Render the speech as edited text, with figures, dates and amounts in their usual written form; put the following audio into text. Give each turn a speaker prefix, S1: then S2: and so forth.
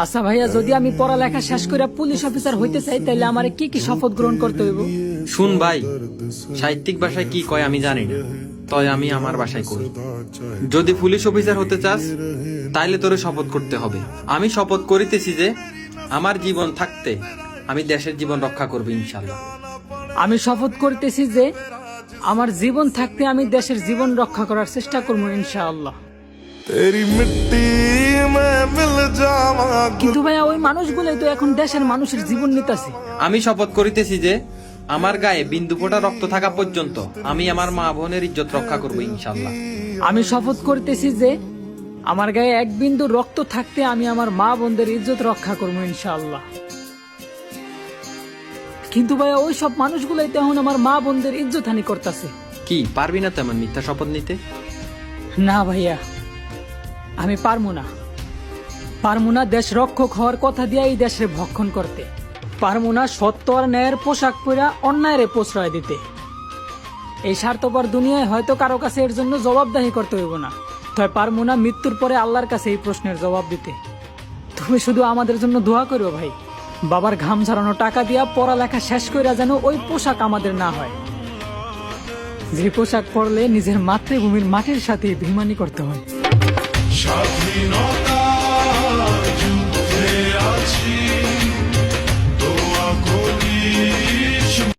S1: আচ্ছা ভাইয়া, যদি আমি পড়ালেখা শেষ করে পুলিশ অফিসার হইতে চাই তাহলে আমার কি কি শপথ গ্রহণ করতে হইব?
S2: শুন ভাই, সাহিত্যিক ভাষায় কি কয় আমি জানি না, তবে আমি আমার ভাষায় কই। যদি পুলিশ অফিসার হতে চাস তাইলে তোরে শপথ করতে হবে। আমি শপথ করিতেছি যে আমার জীবন থাকতে আমি দেশের জীবন রক্ষা করবো ইনশাল্লাহ।
S1: আমি শপথ করতেছি যে আমার জীবন থাকতে আমি দেশের জীবন রক্ষা করার চেষ্টা করবো ইনশাআল্লাহ। কিন্তু ভাইয়া, ওই মানুষগুলোই তো এখন দেশের মানুষের জীবন নিতেছে।
S2: আমি শপথ করিতেছি যে আমার গায়ে বিন্দু ফোঁটা রক্ত থাকা পর্যন্ত আমি আমার মা বোনের ইজ্জত রক্ষা করবো ইনশাল্লাহ।
S1: আমি শপথ করতেছি যে আমার গায়ে এক বিন্দু রক্ত থাকতে আমি আমার মা বোনদের ইজ্জত রক্ষা করবো ইনশাআল্লাহ। কিন্তু ভাইয়া, ওই সব মানুষগুলাই তো এখন আমার মা বোনদের ইজ্জত হানি করতেছে।
S2: কি পারবি না তেমন মিথ্যা শপথ নিতে?
S1: না ভাইয়া, আমি পারবো না দেশ রক্ষক হওয়ার কথা দিয়ে এই দেশের ভক্ষণ করতে। পারবো না সত্য আর ন্যায়ের পোশাক পরা অন্যায়ের প্রশ্রয় দিতে। এই স্বার্থপর দুনিয়ায় হয়তো কারো কাছে এর জন্য জবাবদাহি করতে হইব না, তবে পারবো না মৃত্যুর পরে আল্লাহর কাছে এই প্রশ্নের জবাব দিতে। তুমি শুধু আমাদের জন্য দোয়া করো ভাই, বাবার ঘাম ঝরানো টাকা দিয়া পড়ালেখা শেষ কইরা যেন ওই পোশাক আমাদের না হয়, যে পোশাক পরলে নিজের মাতৃভূমির মাটির সাথে বেইমানি করতে হয়।
S3: স্বাধীনতা